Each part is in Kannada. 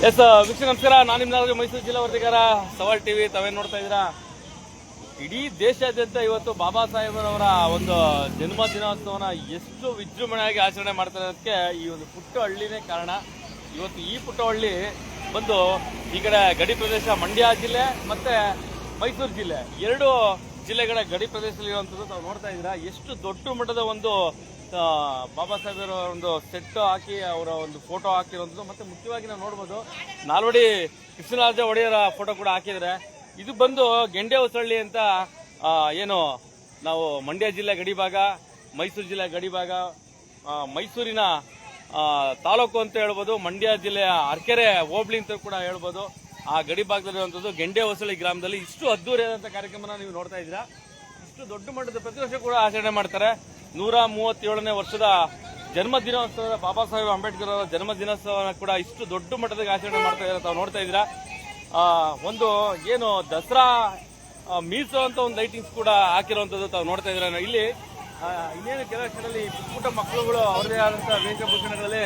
ಎಸ್ ವೀಕ್ಷಕ ನಮಸ್ಕಾರ. ನಾನು ನಿಮ್ನಾದ್ರು ಮೈಸೂರು ಜಿಲ್ಲಾ ವರದಿಗಾರ ಸವಾಲ್ ಟಿವಿ. ತಾವೇನು ನೋಡ್ತಾ ಇದ್ದೀರಾ? ಇಡೀ ದೇಶಾದ್ಯಂತ ಇವತ್ತು ಬಾಬಾ ಸಾಹೇಬರವರ ಒಂದು ಜನ್ಮ ದಿನೋತ್ಸವನ ಎಷ್ಟು ವಿಜೃಂಭಣೆಯಾಗಿ ಆಚರಣೆ ಮಾಡ್ತಾರೆ ಅನ್ನೋದಕ್ಕೆ ಈ ಒಂದು ಪುಟ್ಟ ಹಳ್ಳಿನೇ ಕಾರಣ. ಇವತ್ತು ಈ ಪುಟ್ಟ ಹಳ್ಳಿ ಬಂದು ಈ ಕಡೆ ಗಡಿ ಪ್ರದೇಶ ಮಂಡ್ಯ ಜಿಲ್ಲೆ ಮತ್ತೆ ಮೈಸೂರು ಜಿಲ್ಲೆ, ಎರಡು ಜಿಲ್ಲೆಗಳ ಗಡಿ ಪ್ರದೇಶದಲ್ಲಿರುವಂಥದ್ದು. ತಾವು ನೋಡ್ತಾ ಇದ್ದೀರಾ ಎಷ್ಟು ದೊಡ್ಡ ಮಟ್ಟದ ಒಂದು ಬಾಬಾ ಸಾಹೇಬರ ಒಂದು ಸೆಟ್ ಹಾಕಿ ಅವರ ಒಂದು ಫೋಟೋ ಹಾಕಿರುವಂಥದ್ದು. ಮತ್ತೆ ಮುಖ್ಯವಾಗಿ ನಾವು ನೋಡ್ಬೋದು ನಾಲ್ವಡಿ ಕೃಷ್ಣರಾಜ ಒಡೆಯರ ಫೋಟೋ ಕೂಡ ಹಾಕಿದರೆ. ಇದು ಬಂದು ಗೆಂಡೆ ಹೊಸಳ್ಳಿ ಅಂತ ಏನು ನಾವು ಮಂಡ್ಯ ಜಿಲ್ಲೆ ಗಡಿಭಾಗ, ಮೈಸೂರು ಜಿಲ್ಲೆ ಗಡಿಭಾಗ, ಮೈಸೂರಿನ ತಾಲೂಕು ಅಂತ ಹೇಳ್ಬೋದು, ಮಂಡ್ಯ ಜಿಲ್ಲೆಯ ಅರಕೆರೆ ಹೋಬಳಿ ಅಂತ ಕೂಡ ಹೇಳ್ಬೋದು. ಆ ಗಡಿ ಭಾಗದಲ್ಲಿರುವಂಥದ್ದು ಗೆಂಡೆ ಹೊಸಳ್ಳಿ ಗ್ರಾಮದಲ್ಲಿ ಇಷ್ಟು ಅದ್ದೂರಿಯಾದಂಥ ಕಾರ್ಯಕ್ರಮನ ನೀವು ನೋಡ್ತಾ ಇದ್ದೀರಾ. ಇಷ್ಟು ದೊಡ್ಡ ಮಟ್ಟದ ಪ್ರತಿ ವರ್ಷ ಕೂಡ ಆಚರಣೆ ಮಾಡ್ತಾರೆ. 137ನೇ ವರ್ಷದ ಜನ್ಮ ದಿನೋತ್ಸವದ ಬಾಬಾ ಸಾಹೇಬ್ ಅಂಬೇಡ್ಕರ್ ಅವರ ಜನ್ಮ ದಿನೋತ್ಸವ ಕೂಡ ಇಷ್ಟು ದೊಡ್ಡ ಮಟ್ಟದ ಆಚರಣೆ ಮಾಡ್ತಾ ಇದ್ದಾರೆ. ತಾವು ನೋಡ್ತಾ ಇದ್ದೀರಾ. ಒಂದು ಏನು ದಸರಾ ಮೀರಿಸುವಂತ ಒಂದು ಲೈಟಿಂಗ್ಸ್ ಕೂಡ ಹಾಕಿರುವಂತದ್ದು ತಾವು ನೋಡ್ತಾ ಇದ್ದೀರಾ. ಇಲ್ಲಿ ಇನ್ನೇನು ಕೆಲವು ಕ್ಷಣದಲ್ಲಿ ಪುಟ್ಟ ಮಕ್ಕಳುಗಳು ಅವರದೇ ಆದಂತಹ ವೇಷಭೂಷಣಗಳಲ್ಲಿ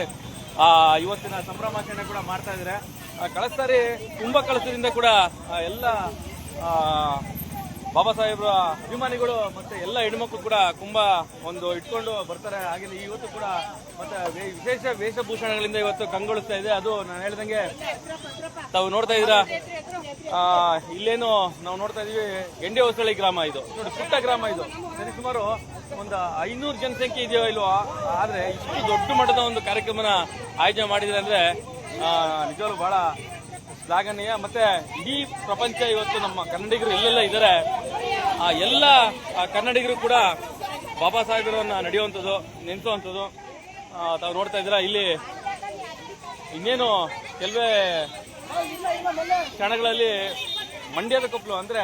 ಇವತ್ತಿನ ಸಂಭ್ರಮಾಚರಣೆ ಕೂಡ ಮಾಡ್ತಾ ಇದ್ದಾರೆ. ಕಳೆದ ಸಾರಿ ಕುಂಭ ಕಳಸದಿಂದ ಕೂಡ ಎಲ್ಲ ಬಾಬಾ ಸಾಹೇಬ್ರ ಅಭಿಮಾನಿಗಳು ಮತ್ತೆ ಎಲ್ಲ ಹೆಣ್ಮಕ್ಳು ಕೂಡ ಕುಂಭ ಒಂದು ಇಟ್ಕೊಂಡು ಬರ್ತಾರೆ. ಹಾಗೆ ಇವತ್ತು ಕೂಡ ಮತ್ತೆ ವಿಶೇಷ ವೇಷಭೂಷಣಗಳಿಂದ ಇವತ್ತು ಕಂಗೊಳಿಸ್ತಾ ಇದೆ. ಅದು ನಾನು ಹೇಳ್ದಂಗೆ ತಾವು ನೋಡ್ತಾ ಇದ್ದೀರಾ. ಇಲ್ಲೇನು ನಾವು ನೋಡ್ತಾ ಇದೀವಿ ಗೆಂಡೆ ಹೊಸಳ್ಳಿ ಗ್ರಾಮ. ಇದು ನೋಡಿ ಪುಟ್ಟ ಗ್ರಾಮ. ಇದು ಸರಿಸುಮಾರು ಒಂದು 500 ಜನಸಂಖ್ಯೆ ಇದೆಯೋ ಇಲ್ವೋ, ಆದ್ರೆ ಇಷ್ಟು ದೊಡ್ಡ ಮಟ್ಟದ ಒಂದು ಕಾರ್ಯಕ್ರಮನ ಆಯೋಜನೆ ಮಾಡಿದ್ರೆ ಅಂದ್ರೆ ನಿಜವಾಗ್ಲೂ ಬಹಳ ಶ್ಲಾಘನೀಯ. ಮತ್ತೆ ಇಡೀ ಪ್ರಪಂಚ ಇವತ್ತು ನಮ್ಮ ಕನ್ನಡಿಗರು ಎಲ್ಲೆಲ್ಲ ಇದ್ದಾರೆ, ಆ ಎಲ್ಲ ಕನ್ನಡಿಗರು ಕೂಡ ಬಾಬಾ ಸಾಹೇಬರನ್ನ ನಡೆಯುವಂಥದ್ದು, ನೆನೆಸುವಂಥದ್ದು ತಾವು ನೋಡ್ತಾ ಇದ್ದೀರಾ. ಇಲ್ಲಿ ಇನ್ನೇನು ಕೆಲವೇ ಕ್ಷಣಗಳಲ್ಲಿ ಮಂಡ್ಯದ ಕೊಪ್ಪಲು ಅಂದ್ರೆ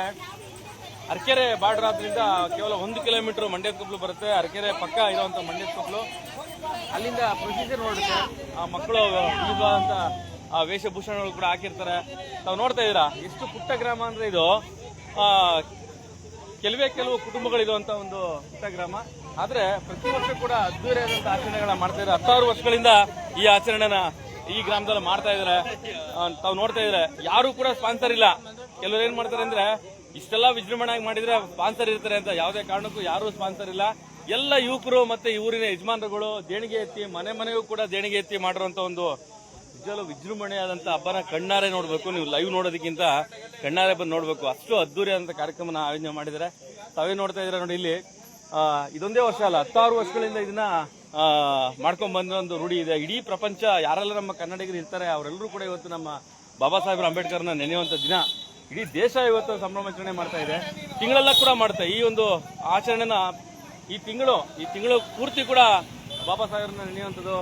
ಅರಕೆರೆ ಬಾರ್ಡರ್ ಆದ್ರಿಂದ ಕೇವಲ 1 ಕಿಲೋಮೀಟರ್ ಮಂಡ್ಯದ ಕೊಪ್ಪಲು ಬರುತ್ತೆ. ಅರಕೆರೆ ಪಕ್ಕ ಇರುವಂತ ಮಂಡ್ಯದ ಕೊಪ್ಪಲು, ಅಲ್ಲಿಂದ ಪ್ರೊಸೀಜರ್ ನೋಡುತ್ತೆ. ಆ ಮಕ್ಕಳು ವಿವಿಧವಾದಂತ ವೇಷಭೂಷಣಗಳು ಕೂಡ ಹಾಕಿರ್ತಾರೆ. ತಾವು ನೋಡ್ತಾ ಇದ್ದೀರಾ ಎಷ್ಟು ಪುಟ್ಟ ಗ್ರಾಮ ಅಂದ್ರೆ ಇದು. ಕೆಲವು ಕುಟುಂಬಗಳಿರುವಂತ ಒಂದು ಪುಟ್ಟ ಗ್ರಾಮ. ಆದ್ರೆ ಪ್ರತಿ ವರ್ಷ ಕೂಡ ಅದ್ದೂರಿಯಾದಂತಹ ಆಚರಣೆಗಳನ್ನ ಮಾಡ್ತಾ ಇದ್ದಾರೆ. 16 ವರ್ಷಗಳಿಂದ ಈ ಆಚರಣೆನ ಈ ಗ್ರಾಮದಲ್ಲಿ ಮಾಡ್ತಾ ಇದ್ದಾರೆ. ತಾವು ನೋಡ್ತಾ ಇದ್ರೆ ಯಾರು ಕೂಡ ಸ್ಪಾನ್ಸರ್ ಇಲ್ಲ. ಕೆಲವರು ಏನ್ ಮಾಡ್ತಾರೆ ಅಂದ್ರೆ ಇಷ್ಟೆಲ್ಲ ವಿಜೃಂಭಣೆಯಾಗಿ ಮಾಡಿದ್ರೆ ಸ್ಪಾನ್ಸರ್ ಇರ್ತಾರೆ ಅಂತ. ಯಾವುದೇ ಕಾರಣಕ್ಕೂ ಯಾರು ಸ್ಪಾನ್ಸರ್ ಇಲ್ಲ. ಎಲ್ಲ ಯುವಕರು ಮತ್ತೆ ಈ ಊರಿನ ಯಜಮಾನರುಗಳು ದೇಣಿಗೆ ಎತ್ತಿ ಮನೆಗೂ ಕೂಡ ದೇಣಿಗೆ ಎತ್ತಿ ಮಾಡಿರುವಂತ ಒಂದು ನಿಜವಾಗ್ಲೂ ವಿಜೃಂಭಣೆಯಾದಂತಹ ಹಬ್ಬನ ಕಣ್ಣಾರೆ ನೋಡ್ಬೇಕು. ನೀವು ಲೈವ್ ನೋಡೋದಕ್ಕಿಂತ ಕಣ್ಣಾರೆ ಬಂದು ನೋಡ್ಬೇಕು. ಅಷ್ಟು ಅದ್ದೂರಿಯಾದಂತ ಕಾರ್ಯಕ್ರಮನ ಆಯೋಜನೆ ಮಾಡಿದ್ದಾರೆ. ತಾವೇ ನೋಡ್ತಾ ಇದ್ದೀರಾ ನೋಡಿ. ಇಲ್ಲಿ ಇದೊಂದೇ ವರ್ಷ ಅಲ್ಲ, 16 ವರ್ಷಗಳಿಂದ ಇದನ್ನ ಮಾಡ್ಕೊಂಡ್ ಬಂದ ಒಂದು ರೂಢಿ ಇದೆ. ಇಡೀ ಪ್ರಪಂಚ ಯಾರೆಲ್ಲ ನಮ್ಮ ಕನ್ನಡಿಗರು ಇರ್ತಾರೆ ಅವರೆಲ್ಲರೂ ಕೂಡ ಇವತ್ತು ನಮ್ಮ ಬಾಬಾ ಸಾಹೇಬ್ ಅಂಬೇಡ್ಕರ್ನ ನೆನೆಯುವಂತ ದಿನ. ಇಡೀ ದೇಶ ಇವತ್ತು ಸಂಭ್ರಮಾಚರಣೆ ಮಾಡ್ತಾ ಇದೆ. ತಿಂಗಳೆಲ್ಲ ಕೂಡ ಮಾಡ್ತಾರೆ ಈ ಒಂದು ಆಚರಣೆನ. ಈ ತಿಂಗಳು ಪೂರ್ತಿ ಕೂಡ ಬಾಬಾ ಸಾಹೇಬ್ರನ್ನ ನೆನೆಯುವಂಥದ್ದು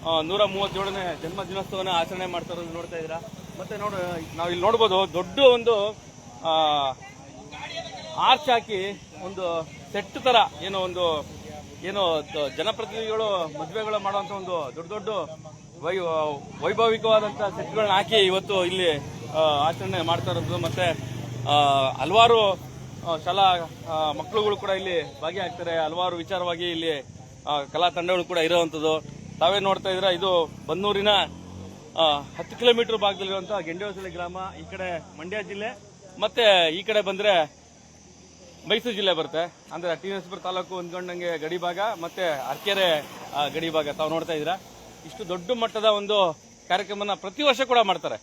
137ನೇ ಜನ್ಮ ದಿನೋತ್ಸವನ ಆಚರಣೆ ಮಾಡ್ತಾ ಇರೋದು ನೋಡ್ತಾ ಇದ್ದೀರಾ. ಮತ್ತೆ ನಾವು ಇಲ್ಲಿ ನೋಡ್ಬೋದು ದೊಡ್ಡ ಒಂದು ಆರ್ಚ್ ಹಾಕಿ ಒಂದು ಸೆಟ್ ತರ ಏನೋ ಜನಪ್ರತಿನಿಧಿಗಳು ಮದುವೆಗಳು ಮಾಡುವಂತ ಒಂದು ದೊಡ್ಡ ವೈಭವಿಕವಾದಂತಹ ಸೆಟ್ಗಳನ್ನ ಹಾಕಿ ಇವತ್ತು ಇಲ್ಲಿ ಆಚರಣೆ ಮಾಡ್ತಾ ಇರೋದು. ಮತ್ತೆ ಹಲವಾರು ಶಾಲಾ ಮಕ್ಕಳುಗಳು ಕೂಡ ಇಲ್ಲಿ ಭಾಗಿಯಾಗ್ತಾರೆ. ಹಲವಾರು ವಿಚಾರವಾಗಿ ಇಲ್ಲಿ ಕಲಾ ತಂಡಗಳು ಕೂಡ ಇರುವಂತದ್ದು ತಾವೇ ನೋಡ್ತಾ ಇದ್ದೀರಾ. ಇದು ಬನ್ನೂರಿನ 10 ಕಿಲೋಮೀಟರ್ ಭಾಗದಲ್ಲಿರುವಂತಹ ಗೆಂಡೆ ಹೊಸಳ್ಳಿ ಗ್ರಾಮ. ಈ ಕಡೆ ಮಂಡ್ಯ ಜಿಲ್ಲೆ, ಮತ್ತೆ ಈ ಕಡೆ ಬಂದ್ರೆ ಮೈಸೂರು ಜಿಲ್ಲೆ ಬರುತ್ತೆ. ಅಂದ್ರೆ ಟಿ ನರಸೀಪುರ ತಾಲೂಕು ಹೊಂದ್ಕೊಂಡಂಗೆ ಗಡಿ ಭಾಗ, ಮತ್ತೆ ಅರಕೆರೆ ಗಡಿ ಭಾಗ. ತಾವು ನೋಡ್ತಾ ಇದ್ದೀರಾ ಇಷ್ಟು ದೊಡ್ಡ ಮಟ್ಟದ ಒಂದು ಕಾರ್ಯಕ್ರಮನ ಪ್ರತಿ ವರ್ಷ ಕೂಡ ಮಾಡ್ತಾರೆ.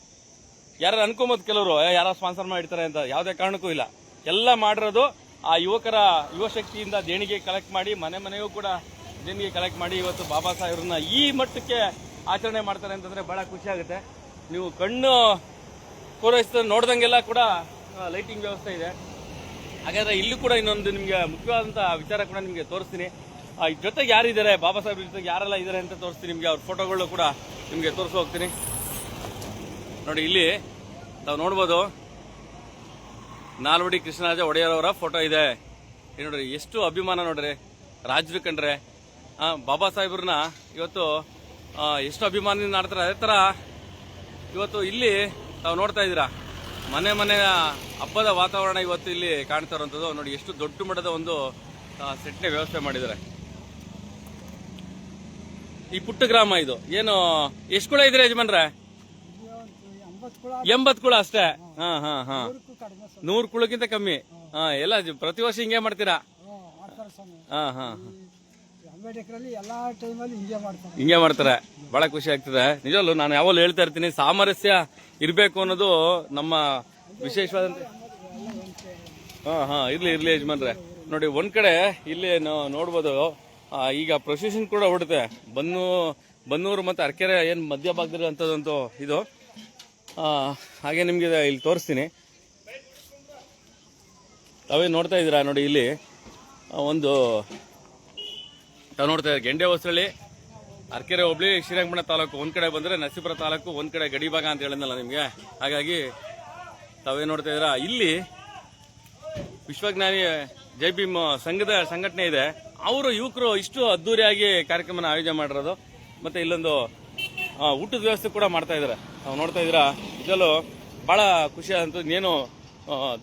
ಯಾರು ಅನ್ಕೊಂಬೋದು ಕೆಲವರು ಯಾರ ಸ್ಪಾನ್ಸರ್ ಮಾಡಿರ್ತಾರೆ ಅಂತ. ಯಾವುದೇ ಕಾರಣಕ್ಕೂ ಇಲ್ಲ. ಎಲ್ಲ ಮಾಡಿರೋದು ಆ ಯುವ ಶಕ್ತಿಯಿಂದ ದೇಣಿಗೆ ಕಲೆಕ್ಟ್ ಮಾಡಿ ಮನೆಗೂ ಕೂಡ ದೇಣಿಗೆ ಕಲೆಕ್ಟ್ ಮಾಡಿ ಇವತ್ತು ಬಾಬಾ ಸಾಹೇಬ್ರನ್ನ ಈ ಮಟ್ಟಕ್ಕೆ ಆಚರಣೆ ಮಾಡ್ತಾರೆ ಅಂತಂದ್ರೆ ಬಹಳ ಖುಷಿ ಆಗುತ್ತೆ. ನೀವು ಕಣ್ಣು ಪೂರೈಸಿದ ನೋಡ್ದಂಗೆಲ್ಲ ಕೂಡ ಲೈಟಿಂಗ್ ವ್ಯವಸ್ಥೆ ಇದೆ. ಹಾಗಾದ್ರೆ ಇಲ್ಲೂ ಕೂಡ ಇನ್ನೊಂದು ನಿಮ್ಗೆ ಮುಖ್ಯವಾದಂತಹ ವಿಚಾರ ಕೂಡ ನಿಮ್ಗೆ ತೋರಿಸ್ತೀನಿ. ಜೊತೆಗೆ ಯಾರಿದ್ದಾರೆ ಬಾಬಾ ಸಾಹೇಬ್ರ ಜೊತೆಗೆ ಯಾರೆಲ್ಲ ಇದ್ದಾರೆ ಅಂತ ತೋರಿಸ್ತೀನಿ ನಿಮ್ಗೆ. ಅವ್ರ ಫೋಟೋಗಳು ಕೂಡ ನಿಮ್ಗೆ ತೋರಿಸಿ ಹೋಗ್ತೀನಿ. ನೋಡಿ ಇಲ್ಲಿ ತಾವು ನೋಡ್ಬೋದು ನಾಲ್ವಡಿ ಕೃಷ್ಣರಾಜ ಒಡೆಯರವರ ಫೋಟೋ ಇದೆ. ನೋಡ್ರಿ ಎಷ್ಟು ಅಭಿಮಾನ ನೋಡ್ರಿ ರಾಜರು ಕಂಡ್ರೆ. ಬಾಬಾ ಸಾಹೇಬ್ರನ್ನ ಇವತ್ತು ಎಷ್ಟು ಅಭಿಮಾನದಿಂದ ಆಡ್ತಾರೆ. ಅದೇ ತರ ಇವತ್ತು ಇಲ್ಲಿ ತಾವು ನೋಡ್ತಾ ಇದ್ದೀರಾ ಮನೆ ಹಬ್ಬದ ವಾತಾವರಣ ಇವತ್ತು ಇಲ್ಲಿ ಕಾಣ್ತಾ ಇರುವಂತದ್ದು. ನೋಡಿ ಎಷ್ಟು ದೊಡ್ಡ ಮಟ್ಟದ ಒಂದು ಸೆಟ್ನೆ ವ್ಯವಸ್ಥೆ ಮಾಡಿದ್ದಾರೆ. ಈ ಪುಟ್ಟ ಗ್ರಾಮ ಇದು. ಏನು ಎಷ್ಟು ಕೂಡ ಇದ್ರೆ ಯಜಮಾನ್ರೆ? 80 ಕುಳ ಅಷ್ಟೇ. ಹಾ ಹಾ ಹಾ 100 ಕುಳಕ್ಕಿಂತ ಕಮ್ಮಿ. ಹಾ ಎಲ್ಲ ಪ್ರತಿ ವರ್ಷ ಹಿಂಗೆ ಮಾಡ್ತೀರಾ? ಹಾ ಹಾ ಹಿಂಗೆ ಮಾಡ್ತಾರೆ. ಬಹಳ ಖುಷಿ ಆಗ್ತದೆ ನಿಜವಲ್ಲೂ. ನಾನು ಯಾವಾಗಲೂ ಹೇಳ್ತಾ ಇರ್ತೀನಿ, ಸಾಮರಸ್ಯ ಇರ್ಬೇಕು ಅನ್ನೋದು ನಮ್ಮ ವಿಶೇಷವಾದಂತ. ಹಾ ಹಾ ಇರ್ಲಿ ಇರ್ಲಿ ಯಜಮಾನ್ರೆ. ನೋಡಿ ಒಂದ್ ಕಡೆ ಇಲ್ಲಿ ನೋಡ್ಬೋದು, ಈಗ ಪ್ರೊಸೆಷನ್ ಕೂಡ ಹೊಡುತ್ತೆ. ಬನ್ನೂರು ಮತ್ತೆ ಅರಕೆರೆ ಏನ್ ಮಧ್ಯಭಾಗದಲ್ಲಿ ಅಂತದಂತೂ ಇದು. ಹಾಗೆ ನಿಮ್ಗೆ ಇಲ್ಲಿ ತೋರಿಸ್ತೀನಿ, ತಾವೇ ನೋಡ್ತಾ ಇದ್ದೀರಾ ನೋಡಿ. ಇಲ್ಲಿ ಒಂದು ತಾವು ನೋಡ್ತಾ ಇದ್ದೀರಾ, ಗೆಂಡೆ ಹೊಸಳ್ಳಿ, ಅರಕೆರೆ ಹೋಬಳಿ, ಶ್ರೀರಂಗಪಟ್ಟಣ ತಾಲೂಕು ಒಂದ್ ಕಡೆ ಬಂದ್ರೆ, ನರಸೀಪುರ ತಾಲೂಕು ಒಂದ್ ಕಡೆ ಗಡಿಭಾಗ ಅಂತ ಹೇಳಿದ್ನಲ್ಲ ನಿಮ್ಗೆ. ಹಾಗಾಗಿ ತಾವೇ ನೋಡ್ತಾ ಇದ್ದೀರಾ, ಇಲ್ಲಿ ವಿಶ್ವಜ್ಞಾನಿ ಜೈ ಭೀಮ್ ಸಂಘದ ಸಂಘಟನೆ ಇದೆ. ಅವರು ಯುವಕರು ಇಷ್ಟು ಅದ್ದೂರಿಯಾಗಿ ಕಾರ್ಯಕ್ರಮನ ಆಯೋಜನೆ ಮಾಡಿರೋದು. ಮತ್ತೆ ಇಲ್ಲೊಂದು ಊಟದ ವ್ಯವಸ್ಥೆ ಕೂಡ ಮಾಡ್ತಾ ಇದ್ದಾರೆ. ನಾವು ನೋಡ್ತಾ ಇದ್ದೀರಾ, ಇದರಲ್ಲೂ ಬಹಳ ಖುಷಿ ಆದಂತ. ಇನ್ನೇನು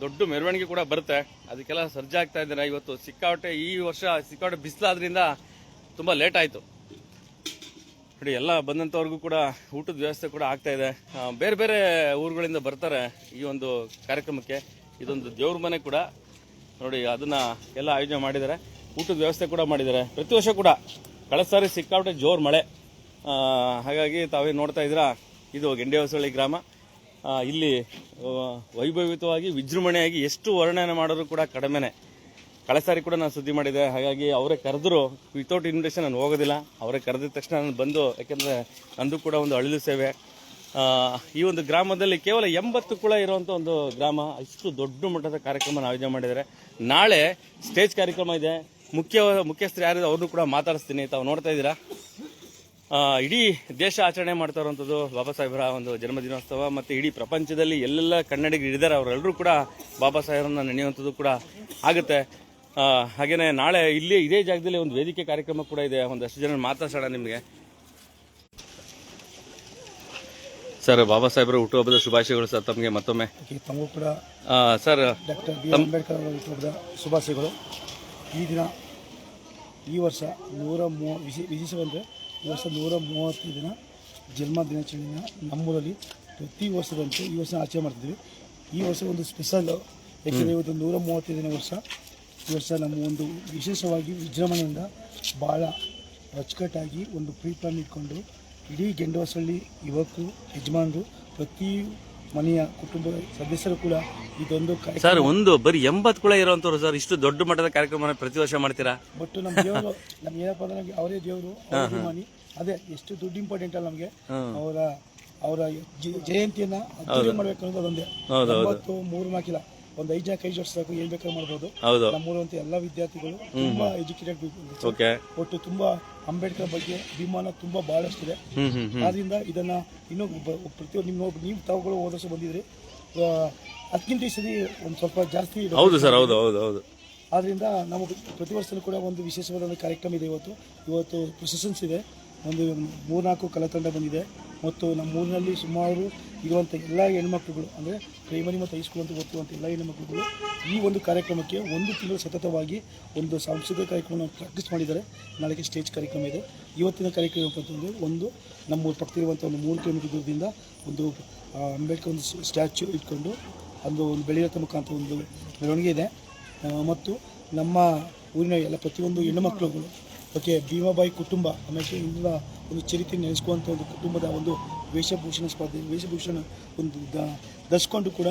ದೊಡ್ಡ ಮೆರವಣಿಗೆ ಕೂಡ ಬರುತ್ತೆ, ಅದಕ್ಕೆಲ್ಲ ಸಜ್ಜಾಗ್ತಾ ಇದ್ದಾರೆ. ಇವತ್ತು ಸಿಕ್ಕಾಪಟ್ಟೆ, ಈ ವರ್ಷ ಸಿಕ್ಕಾಪಟ್ಟೆ ಬಿಸಿಲಾದ್ರಿಂದ ತುಂಬಾ ಲೇಟ್ ಆಯ್ತು ನೋಡಿ. ಎಲ್ಲ ಬಂದಂತವ್ರಿಗೂ ಕೂಡ ಊಟದ ವ್ಯವಸ್ಥೆ ಕೂಡ ಆಗ್ತಾ ಇದೆ. ಬೇರೆ ಬೇರೆ ಊರುಗಳಿಂದ ಬರ್ತಾರೆ ಈ ಒಂದು ಕಾರ್ಯಕ್ರಮಕ್ಕೆ. ಇದೊಂದು ದೇವ್ರ ಮನೆ ಕೂಡ ನೋಡಿ, ಅದನ್ನ ಎಲ್ಲ ಆಯೋಜನೆ ಮಾಡಿದ್ದಾರೆ. ಊಟದ ವ್ಯವಸ್ಥೆ ಕೂಡ ಮಾಡಿದ್ದಾರೆ. ಪ್ರತಿ ವರ್ಷ ಕೂಡ, ಕಳೆದ ಸಾರಿ ಸಿಕ್ಕಾಪಟ್ಟೆ ಜೋರ್ ಮಳೆ. ಹಾಗಾಗಿ ತಾವೇ ನೋಡ್ತಾ ಇದ್ದೀರಾ, ಇದು ಗೆಂಡೆ ಹೊಸಳ್ಳಿ ಗ್ರಾಮ. ಇಲ್ಲಿ ವೈಭವಿತವಾಗಿ ವಿಜೃಂಭಣೆಯಾಗಿ ಎಷ್ಟು ವರ್ಣನೆ ಮಾಡೋರು ಕೂಡ ಕಡಿಮೆನೆ. ಕಳೆದ ಸಾರಿ ಕೂಡ ನಾನು ಸುದ್ದಿ ಮಾಡಿದೆ. ಹಾಗಾಗಿ ಅವರೇ ಕರೆದ್ರು, ವಿತೌಟ್ ಇನ್ವಿಟೇಷನ್ ನಾನು ಹೋಗೋದಿಲ್ಲ. ಅವರೇ ಕರೆದಿದ ತಕ್ಷಣ ನಾನು ಬಂದು, ಯಾಕೆಂದ್ರೆ ನಂದು ಕೂಡ ಒಂದು ಅಳಿಲು ಸೇವೆ. ಈ ಒಂದು ಗ್ರಾಮದಲ್ಲಿ ಕೇವಲ 80 ಕುಳ ಇರುವಂತ ಒಂದು ಗ್ರಾಮ. ಇಷ್ಟು ದೊಡ್ಡ ಮಟ್ಟದ ಕಾರ್ಯಕ್ರಮ ಆಯೋಜನೆ ಮಾಡಿದ್ದಾರೆ. ನಾಳೆ ಸ್ಟೇಜ್ ಕಾರ್ಯಕ್ರಮ ಇದೆ. ಮುಖ್ಯಸ್ಥರು ಯಾರಿದೆ ಅವ್ರನ್ನೂ ಕೂಡ ಮಾತಾಡಿಸ್ತೀನಿ. ತಾವು ನೋಡ್ತಾ ಇದ್ದೀರಾ, ಇಡೀ ದೇಶ ಆಚರಣೆ ಮಾಡ್ತಾ ಇರುವಂತದ್ದು ಬಾಬಾ ಸಾಹೇಬರ ಒಂದು ಜನ್ಮದಿನೋತ್ಸವ. ಮತ್ತೆ ಇಡೀ ಪ್ರಪಂಚದಲ್ಲಿ ಎಲ್ಲೆಲ್ಲ ಕನ್ನಡಿಗರು ಇದ್ದಾರೆ, ಅವರೆಲ್ಲರೂ ಕೂಡ ಬಾಬಾ ಸಾಹೇಬರನ್ನ ನೆನೆಯುವಂಥದ್ದು ಕೂಡ ಆಗುತ್ತೆ. ಹಾಗೇನೆ ನಾಳೆ ಇಲ್ಲಿ ಇದೇ ಜಾಗದಲ್ಲಿ ಒಂದು ವೇದಿಕೆ ಕಾರ್ಯಕ್ರಮ ಕೂಡ ಇದೆ. ಒಂದಷ್ಟು ಜನ ಮಾತಾಡ್ಸೋಣ ನಿಮಗೆ. ಸರ್, ಬಾಬಾ ಸಾಹೇಬರ ಹುಟ್ಟುಹಬ್ಬದ ಶುಭಾಶಯಗಳು ಸರ್ ತಮಗೆ ಮತ್ತೊಮ್ಮೆ. ತಮಗೂ ಕೂಡ ಸರ್ ಡಾಕ್ಟರ್ ಬಿ ಅಂಬೇಡ್ಕರ್ ಅವರ ಹುಟ್ಟುಹಬ್ಬದ ಶುಭಾಶಯಗಳು. ಈ ದಿನ, ಈ ವರ್ಷ ವಿಶೇಷವೆಂದರೆ ಈ ವರ್ಷ 130 ದಿನ ಜನ್ಮ ದಿನಾಚರಣೆಯ ನಮ್ಮೂರಲ್ಲಿ ಪ್ರತಿ ವರ್ಷದಂತೂ ಈ ವರ್ಷ ಆಚರಣೆ ಮಾಡ್ತಿದ್ವಿ. ಈ ವರ್ಷ ಒಂದು ಸ್ಪೆಷಲ್, ಯಾಕೆಂದರೆ ಇವತ್ತು 130 ವರ್ಷ. ಈ ವರ್ಷ ನಮ್ಮ ಒಂದು ವಿಶೇಷವಾಗಿ ವಿಜೃಂಭಣೆಯಿಂದ ಭಾಳ ಅಚ್ಚುಕಟ್ಟಾಗಿ ಒಂದು ಪ್ರೀ ಪ್ಲಾನ್ ಇಟ್ಕೊಂಡು ಇಡೀ ಗೆಂಡೆ ಹೊಸಳ್ಳಿ ಯುವಕರು, ಯಜಮಾನರು, ಪ್ರತಿ ಮನೆಯ ಕುಟುಂಬ ಸದಸ್ಯರು ಕೂಡ ಇದೊಂದು ಸರ್ ಒಂದು ಬರೀ 80 ಕುಳ ಇರುವಂತವ್ರು ಸರ್, ಇಷ್ಟು ದೊಡ್ಡ ಮಟ್ಟದ ಕಾರ್ಯಕ್ರಮ ಪ್ರತಿ ವರ್ಷ ಮಾಡ್ತೀರಾ? ಬಟ್ ನಮ್ಮ ದೇವರು, ನಮ್ಗೆ ಏನಪ್ಪ ಅಂದ್ರೆ ನಮಗೆ ಅವರೇ ದೇವರು, ಅಭಿಮಾನಿ. ಅದೇ ಎಷ್ಟು ದುಡ್ಡು ಇಂಪಾರ್ಟೆಂಟ್ ಅಲ್ಲ ನಮಗೆ. ಅವರ ಜಯಂತಿಯನ್ನ ಅದ್ದೂರಿ ಮಾಡ್ಬೇಕು ಅನ್ನೋದು ಅದೊಂದೇ. 3-4 ಇಲ್ಲ, ಒಂದು 5 ಜನ ಕೈ ಜೋಡಿಸಬೇಕು, ಏನ್ ಬೇಕಾದ್ರೂ ಮಾಡ್ಬೋದು. ನಮ್ಮೂರಂತ ಎಲ್ಲಾ ವಿದ್ಯಾರ್ಥಿಗಳು ತುಂಬಾ ಎಜುಕೇಟೆಡ್, ಒಟ್ಟು ತುಂಬಾ ಅಂಬೇಡ್ಕರ್ ಬಗ್ಗೆ ಅಭಿಮಾನ ತುಂಬಾ ಬಹಳಷ್ಟಿದೆ. ಆದ್ರಿಂದ ಇದನ್ನ ಇನ್ನೂ ಪ್ರತಿಯೊಂದು ನೀವು ತಾವುಗಳು ಹೋದ ವರ್ಷ ಬಂದಿದ್ರಿ, ಅದಕ್ಕಿಂತ ಈ ಸರಿ ಒಂದು ಸ್ವಲ್ಪ ಜಾಸ್ತಿ. ಹೌದು ಸರ್, ಹೌದು ಹೌದು ಹೌದು. ಆದ್ರಿಂದ ನಾವು ಪ್ರತಿ ವರ್ಷ ಕೂಡ ಒಂದು ವಿಶೇಷವಾದ ಕಾರ್ಯಕ್ರಮ ಇದೆ. ಇವತ್ತು ಪ್ರೊಸೆಷನ್ಸ್ ಇದೆ. ಒಂದು 3-4 ಕಲಾತಂಡ ಬಂದಿದೆ. ಮತ್ತು ನಮ್ಮ ಊರಿನಲ್ಲಿ ಸುಮಾರು ಇರುವಂಥ ಎಲ್ಲ ಹೆಣ್ಮಕ್ಳುಗಳು, ಅಂದರೆ ಪ್ರೈಮರಿ ಮತ್ತು ಹೈಸ್ಕೂಲ್ ಅಂತ ಓದುವಂಥ ಎಲ್ಲ ಹೆಣ್ಮಕ್ಳುಗಳು ಈ ಒಂದು ಕಾರ್ಯಕ್ರಮಕ್ಕೆ 1 ತಿಂಗಳು ಸತತವಾಗಿ ಒಂದು ಸಾಂಸ್ಕೃತಿಕ ಕಾರ್ಯಕ್ರಮ ಪ್ರಾಕ್ಟೀಸ್ ಮಾಡಿದ್ದಾರೆ. ನಾಳೆಗೆ ಸ್ಟೇಜ್ ಕಾರ್ಯಕ್ರಮ ಇದೆ. ಇವತ್ತಿನ ಕಾರ್ಯಕ್ರಮ ಅಂತಂದರೆ ಒಂದು ನಮ್ಮ ಪಕ್ಕದಲ್ಲಿರುವಂಥ ಒಂದು 3 ಕಿಲೋಮೀಟರ್ ದೂರದಿಂದ ಒಂದು ಅಂಬೇಡ್ಕರ್ ಒಂದು ಸ್ಟ್ಯಾಚ್ಯೂ ಇಟ್ಕೊಂಡು ಒಂದು ಬೆಳೆಯುವಂಥ ಮುಖಾಂತರ ಒಂದು ಮೆರವಣಿಗೆ ಇದೆ. ಮತ್ತು ನಮ್ಮ ಊರಿನ ಎಲ್ಲ ಪ್ರತಿಯೊಂದು ಹೆಣ್ಣುಮಕ್ಳುಗಳು, ಓಕೆ, ಭೀಮಾಬಾಯಿ ಕುಟುಂಬ, ಆಮೇಲೆ ಇಂದ ಒಂದು ಚರಿತ್ರೆ ನೆನೆಸ್ಕುವಂಥ ಒಂದು ಕುಟುಂಬದ ಒಂದು ವೇಷಭೂಷಣ ಸ್ಪರ್ಧೆ, ವೇಷಭೂಷಣ ಒಂದು ಧರಿಸ್ಕೊಂಡು ಕೂಡ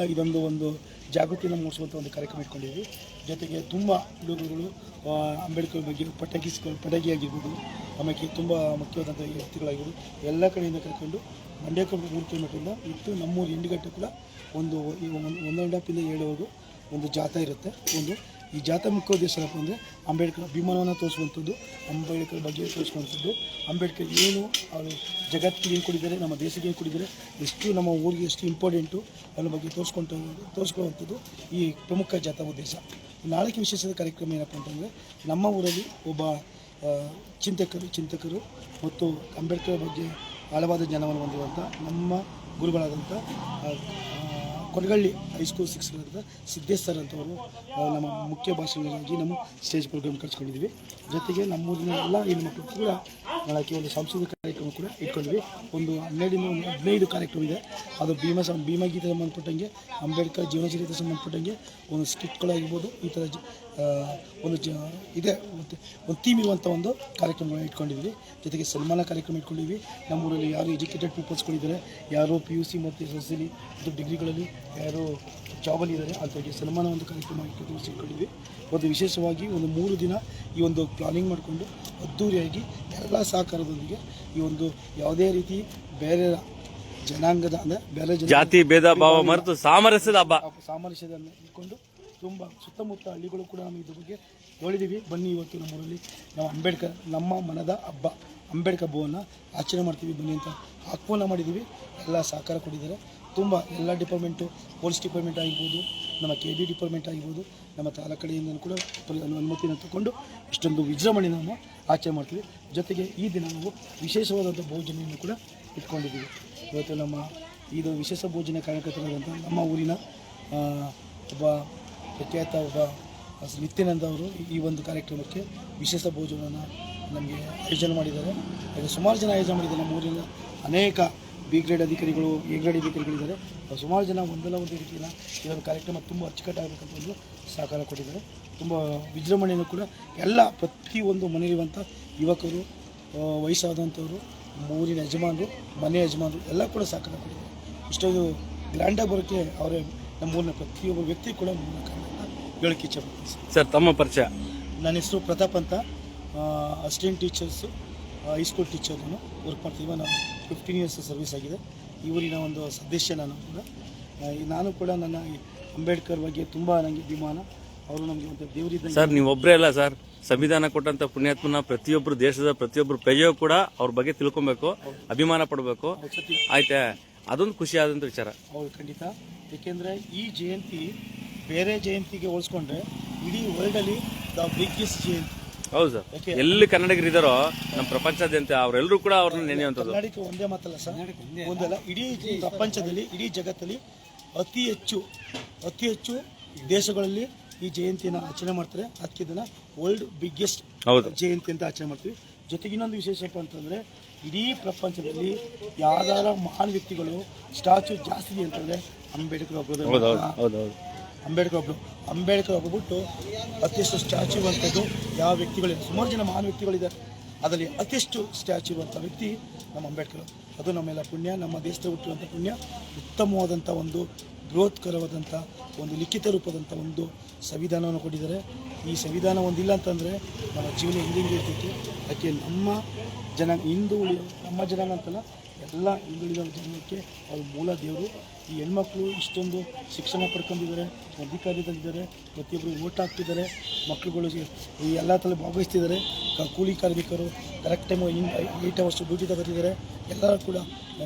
ಒಂದು ಜಾಗೃತಿಯನ್ನು ಮೂಡಿಸುವಂಥ ಒಂದು ಕಾರ್ಯಕ್ರಮ ಇಟ್ಕೊಂಡಿದ್ವಿ. ಜೊತೆಗೆ ತುಂಬ ಹುಡುಗರುಗಳು ಅಂಬೇಡ್ಕರ್ ಬಗ್ಗೆ ಪಟಾಕಿ ಆಗಿರ್ಬೋದು, ಆಮೇಲೆ ತುಂಬ ಮುಖ್ಯವಾದಂಥ ವ್ಯಕ್ತಿಗಳಾಗಿರ್ಬೋದು, ಎಲ್ಲ ಕಡೆಯಿಂದ ಕರ್ಕೊಂಡು ಮಂಡ್ಯಕ್ಕೆ 3 ಕಿಲೋಮೀಟರಿಂದ ಇತ್ತು ನಮ್ಮೂರು ಎಂಡಿಗಟ್ಟೆ ಕೂಡ ಒಂದು 1.5 ಇಂದ 7 ಒಂದು ಜಾಥಾ ಇರುತ್ತೆ. ಈ ಜಾಥಾ ಮುಖ್ಯ ಉದ್ದೇಶ ಏನಪ್ಪ ಅಂದರೆ ಅಂಬೇಡ್ಕರ್ ಅಭಿಮಾನವನ್ನು ತೋರಿಸುವಂಥದ್ದು, ಅಂಬೇಡ್ಕರ್ ಬಗ್ಗೆ ತೋರಿಸುವಂಥದ್ದು, ಅಂಬೇಡ್ಕರ್ ಏನು ಅವರು ಜಗತ್ತಿಗೆ ಏನು ಕೊಟ್ಟಿದ್ದಾರೆ, ನಮ್ಮ ದೇಶಕ್ಕೆ ಏನು ಕೊಟ್ಟಿದ್ದಾರೆ, ಎಷ್ಟು ನಮ್ಮ ಊರಿಗೆ ಎಷ್ಟು ಇಂಪಾರ್ಟೆಂಟು ಅನ್ನೋ ಬಗ್ಗೆ ತೋರಿಸ್ಕೊಳ್ಳುವಂಥದ್ದು ಈ ಪ್ರಮುಖ ಜಾಥಾ ಉದ್ದೇಶ. ನಾಳೆಗೆ ವಿಶೇಷದ ಕಾರ್ಯಕ್ರಮ ಏನಪ್ಪ ಅಂತಂದರೆ, ನಮ್ಮ ಊರಲ್ಲಿ ಒಬ್ಬ ಚಿಂತಕರು ಮತ್ತು ಅಂಬೇಡ್ಕರ್ ಬಗ್ಗೆ ಆಳವಾದ ಜ್ಞಾನವನ್ನು ಹೊಂದಿರುವಂಥ ನಮ್ಮ ಗುರುಗಳಾದಂಥ ಕೊಡಗಳ್ಳಿ ಹೈಸ್ಕೂಲ್ 6 ಸಿದ್ದೇಶ್ ಸರ್ ಅಂತವರು ನಮ್ಮ ಮುಖ್ಯ ಭಾಷಣಗಳಾಗಿ ನಮ್ಮ ಸ್ಟೇಜ್ ಪ್ರೋಗ್ರಾಮ್ ಕಳ್ಸ್ಕೊಂಡಿದ್ವಿ. ಜೊತೆಗೆ ನಮ್ಮೂರಿನ ಎಲ್ಲ ಹೆಣ್ಮಕ್ಳು ಕೂಡ ನಾಳಕ್ಕೆ ಒಂದು ಸಾಂಸ್ಕೃತಿಕ ಕಾರ್ಯಕ್ರಮ ಕೂಡ ಇಟ್ಕೊಂಡ್ವಿ. ಒಂದು 12-15 ಕಾರ್ಯಕ್ರಮ ಇದೆ. ಅದು ಭೀಮಗೀತೆ ಸಂಬಂಧಪಟ್ಟಂಗೆ, ಅಂಬೇಡ್ಕರ್ ಜೀವನ ಚರಿತ್ರೆ ಸಂಬಂಧಪಟ್ಟಂಗೆ ಒಂದು ಸ್ಕಿಟ್ಗಳಾಗಿರ್ಬೋದು. ಈ ಥರ ಇದೆ ಒಂದು ಥೀಮ್ ಇರುವಂಥ ಒಂದು ಕಾರ್ಯಕ್ರಮಗಳನ್ನ ಇಟ್ಕೊಂಡಿದ್ವಿ. ಜೊತೆಗೆ ಸನ್ಮಾನ ಕಾರ್ಯಕ್ರಮ ಇಟ್ಕೊಂಡಿದ್ವಿ. ನಮ್ಮೂರಲ್ಲಿ ಯಾರು ಎಜುಕೇಟೆಡ್ ಪೀಪಲ್ಸ್ಗಳಿದ್ದಾರೆ, ಯಾರು PUC ಮತ್ತು SSLC ಮತ್ತು ಡಿಗ್ರಿಗಳಲ್ಲಿ ಯಾರು ಜಾಬಲ್ಲಿ ಇದ್ದಾರೆ ಅಂಥವ್ರಿಗೆ ಸನ್ಮಾನ ಒಂದು ಕಾರ್ಯಕ್ರಮ ಇಟ್ಕೊಂಡಿದ್ವಿ. ಒಂದು ವಿಶೇಷವಾಗಿ ಒಂದು 3 ದಿನ ಈ ಒಂದು ಪ್ಲಾನಿಂಗ್ ಮಾಡಿಕೊಂಡು ಅದ್ದೂರಿಯಾಗಿ ಎಲ್ಲ ಸಹಕಾರದೊಂದಿಗೆ ಈ ಒಂದು ಯಾವುದೇ ರೀತಿ ಬೇರೆ ಜನಾಂಗದ ಅಂದರೆ ಬೇರೆ ಜಾತಿ ಭೇದ ಭಾವ ಮರೆತು ಸಾಮರಸ್ಯದ ಹಬ್ಬ ಸಾಮರಸ್ಯದನ್ನು ಇಟ್ಕೊಂಡು ತುಂಬ ಸುತ್ತಮುತ್ತ ಹಳ್ಳಿಗಳು ಕೂಡ ನಮಗೆ ಇದ್ರ ಬಗ್ಗೆ ಹೇಳಿದ್ದೀವಿ. ಬನ್ನಿ ಇವತ್ತು ನಮ್ಮೂರಲ್ಲಿ ನಾವು ಅಂಬೇಡ್ಕರ್ ನಮ್ಮ ಮನದ ಹಬ್ಬ ಅಂಬೇಡ್ಕರ್ ಹಬ್ಬವನ್ನು ಆಚರಣೆ ಮಾಡ್ತೀವಿ ಬನ್ನಿ ಅಂತ ಆಹ್ವಾನ ಮಾಡಿದ್ದೀವಿ. ಎಲ್ಲ ಸಹಕಾರ ಕೊಟ್ಟಿದ್ದಾರೆ. ತುಂಬ ಎಲ್ಲ ಡಿಪಾರ್ಟ್ಮೆಂಟು, ಪೊಲೀಸ್ ಡಿಪಾರ್ಟ್ಮೆಂಟ್ ಆಗಿರ್ಬೋದು, ನಮ್ಮ KB ಡಿಪಾರ್ಟ್ಮೆಂಟ್ ಆಗಿರ್ಬೋದು, ನಮ್ಮ ತಾಲೂಕು ಕಡೆಯಿಂದ ಕೂಡ ಅನುಮತಿಯನ್ನು ತಗೊಂಡು ಇಷ್ಟೊಂದು ವಿಜೃಂಭಣೆ ನಾವು ಆಚರಣೆ ಮಾಡ್ತೀವಿ. ಜೊತೆಗೆ ಈ ದಿನ ನಾವು ವಿಶೇಷವಾದಂಥ ಭೋಜನೆಯನ್ನು ಕೂಡ ಇಟ್ಕೊಂಡಿದ್ದೀವಿ. ಇವತ್ತು ನಮ್ಮ ಇದು ವಿಶೇಷ ಭೋಜನ ಕಾರ್ಯಕರ್ತರಾದಂಥ ನಮ್ಮ ಊರಿನ ಒಬ್ಬ ಪ್ರಖ್ಯಾತ ಒಬ್ಬ ನಿತ್ಯಾನಂದ ಅವರು ಈ ಒಂದು ಕಾರ್ಯಕ್ರಮಕ್ಕೆ ವಿಶೇಷ ಭೋಜನವನ್ನು ನಮಗೆ ಆಯೋಜನೆ ಮಾಡಿದ್ದಾರೆ. ಹಾಗೆ ಸುಮಾರು ಜನ ಆಯೋಜನೆ ಮಾಡಿದ್ದಾರೆ. ನಮ್ಮ ಊರಿನ ಅನೇಕ B ಗ್ರೇಡ್ ಅಧಿಕಾರಿಗಳು, A ಗ್ರೇಡ್ ಅಧಿಕಾರಿಗಳಿದ್ದಾರೆ. ಸುಮಾರು ಜನ ಒಂದಲ್ಲ ಒಂದು ರೀತಿಯ ಈ ಒಂದು ಕಾರ್ಯಕ್ರಮ ತುಂಬ ಅಚ್ಚುಕಟ್ಟಾಗಬೇಕಂತ ಒಂದು ಸಹಕಾರ ಕೊಟ್ಟಿದ್ದಾರೆ. ತುಂಬ ವಿಜೃಂಭಣೆಯನ್ನು ಕೂಡ ಎಲ್ಲ ಪ್ರತಿಯೊಂದು ಮನೆಯಲ್ಲಿರುವಂಥ ಯುವಕರು, ವಯಸ್ಸಾದಂಥವರು, ಊರಿನ ಯಜಮಾನರು, ಮನೆ ಯಜಮಾನರು ಎಲ್ಲ ಕೂಡ ಸಹಕಾರ ಕೊಟ್ಟಿದ್ದಾರೆ. ಇಷ್ಟೊಂದು ಗ್ರ್ಯಾಂಡಾಗಿ ಬರೋಕ್ಕೆ ಅವರೇ ನಮ್ಮೂರಿನ ಪ್ರತಿಯೊಬ್ಬ ವ್ಯಕ್ತಿ ಕೂಡ ಹೇಳಕ್ಕೆ ಇಚ್ಛೆಪಡ್ತೀನಿ. ಸರ್, ತಮ್ಮ ಪರಿಚಯ? ನನ್ನ ಹೆಸರು ಪ್ರತಾಪ್ ಅಂತ, ಅಸಿಸ್ಟೆಂಟ್ ಟೀಚರ್ಸು, ಹೈಸ್ಕೂಲ್ ಟೀಚರ್ನು ವರ್ಕ್ ಮಾಡ್ತೀವಿ. ನಾನು 15 ಇಯರ್ಸ್ ಸರ್ವಿಸ್ ಆಗಿದೆ. ಈ ಊರಿನ ಒಂದು ಸದಸ್ಯ ನಾನು ಕೂಡ ನನ್ನ ಅಂಬೇಡ್ಕರ್ ಬಗ್ಗೆ ತುಂಬ ನನಗೆ ಅಭಿಮಾನ. ಅವರು ನಮಗೆ ಒಂದು ದೇವರಿದ್ದ. ಸರ್, ನೀವು ಒಬ್ಬರೇ ಅಲ್ಲ ಸರ್, ಸಂವಿಧಾನ ಕೊಟ್ಟಂತ ಪುಣ್ಯಾತ್ಮನ ಪ್ರತಿಯೊಬ್ಬರು ದೇಶದ ಪ್ರತಿಯೊಬ್ಬರು ಪ್ರಜೆಯೂ ಕೂಡ ಅವ್ರ ಬಗ್ಗೆ ತಿಳ್ಕೊಬೇಕು, ಅಭಿಮಾನ ಪಡಬೇಕು. ಆಯ್ತಾ? ಅದೊಂದು ಖುಷಿಯಾದಂಥ ವಿಚಾರ. ಹೌದು, ಖಂಡಿತ. ಏಕೆಂದರೆ ಈ ಜಯಂತಿ ಬೇರೆ ಜಯಂತಿಗೆ ಹೋಲಿಸ್ಕೊಂಡ್ರೆ ಇಡೀ ವರ್ಲ್ಡಲ್ಲಿ ದ ಬಿಗ್ಗೆಸ್ಟ್ ಜಯಂತಿ. ಹೌದು ಸರ್. ಎಲ್ಲಿ ಕನ್ನಡಿಗರಿದ್ದಾರೋ ನಮ್ಮ ಪ್ರಪಂಚದಾದ್ಯಂತ ಅವರೆಲ್ಲರೂ ಕೂಡ ಅವ್ರನ್ನ ನೆನೆಯುವಂಥದ್ದು. ಕನ್ನಡಿಗ ಒಂದೇ ಮಾತಲ್ಲ ಸರ್, ಒಂದಲ್ಲ, ಇಡೀ ಪ್ರಪಂಚದಲ್ಲಿ, ಇಡೀ ಜಗತ್ತಲ್ಲಿ ಅತಿ ಹೆಚ್ಚು ದೇಶಗಳಲ್ಲಿ ಈ ಜಯಂತಿಯನ್ನು ಆಚರಣೆ ಮಾಡ್ತಾರೆ. ಅದಕ್ಕೆ ಇದನ್ನು ವರ್ಲ್ಡ್ ಬಿಗ್ಗೆಸ್ಟ್ ಜಯಂತಿ ಅಂತ ಆಚರಣೆ ಮಾಡ್ತೀವಿ. ಜೊತೆಗೆ ಇನ್ನೊಂದು ವಿಶೇಷಪ್ಪ ಅಂತಂದರೆ ಇಡೀ ಪ್ರಪಂಚದಲ್ಲಿ ಯಾವ್ದಾರ ಮಹಾನ್ ವ್ಯಕ್ತಿಗಳು ಸ್ಟ್ಯಾಚ್ಯೂ ಜಾಸ್ತಿ ಅಂತಂದರೆ ಅಂಬೇಡ್ಕರ್ ಒಬ್ಬರು. ಅಂಬೇಡ್ಕರ್ ಒಬ್ಬ ಬಿಟ್ಟು ಅತಿಯಷ್ಟು ಸ್ಟ್ಯಾಚ್ಯೂ ಇರುವಂಥದ್ದು ಯಾವ ವ್ಯಕ್ತಿಗಳಿದೆ? ಸುಮಾರು ಜನ ಮಹಾನ್ ವ್ಯಕ್ತಿಗಳಿದ್ದಾರೆ. ಅದರಲ್ಲಿ ಅತಿಯಷ್ಟು ಸ್ಟ್ಯಾಚ್ಯೂ ಇರುವಂಥ ವ್ಯಕ್ತಿ ನಮ್ಮ ಅಂಬೇಡ್ಕರ್. ಅದು ನಮ್ಮೆಲ್ಲ ಪುಣ್ಯ, ನಮ್ಮ ದೇಶದಲ್ಲಿ ಹುಟ್ಟಿರುವಂಥ ಪುಣ್ಯ. ಉತ್ತಮವಾದಂಥ ಒಂದು ಬೃಹತ್ಕರವಾದಂಥ ಒಂದು ಲಿಖಿತ ರೂಪದಂಥ ಒಂದು ಸಂವಿಧಾನವನ್ನು ಕೊಟ್ಟಿದ್ದಾರೆ. ಈ ಸಂವಿಧಾನ ಒಂದಿಲ್ಲ ಅಂತಂದರೆ ನಮ್ಮ ಜೀವನ ಹಿಂದೆ ಇರ್ತಿತ್ತು. ಅದಕ್ಕೆ ನಮ್ಮ ಜನಾಂಗ ಅಂತಲ್ಲ, ಎಲ್ಲ ಹಿಂದುಳಿದ ಜನಾಂಗಕ್ಕೆ ಅವ್ರ ಮೂಲ ದೇವರು. ಈ ಹೆಣ್ಮಕ್ಳು ಇಷ್ಟೊಂದು ಶಿಕ್ಷಣ ಪಡ್ಕೊಂಡಿದ್ದಾರೆ, ಅಧಿಕಾರದಲ್ಲಿದ್ದಾರೆ, ಪ್ರತಿಯೊಬ್ಬರು ಓಟ್ ಹಾಕ್ತಿದ್ದಾರೆ, ಮಕ್ಕಳುಗಳು ಈ ಎಲ್ಲ ಥರ ಭಾಗವಹಿಸ್ತಿದ್ದಾರೆ. ಕೂಲಿ ಕಾರ್ಮಿಕರು ಕರೆಕ್ಟ್ ಟೈಮು 8 ಅವರ್ಸ್ ಡ್ಯೂಟಿ ತಗೋತಿದ್ದಾರೆ. ಎಲ್ಲರೂ ಕೂಡ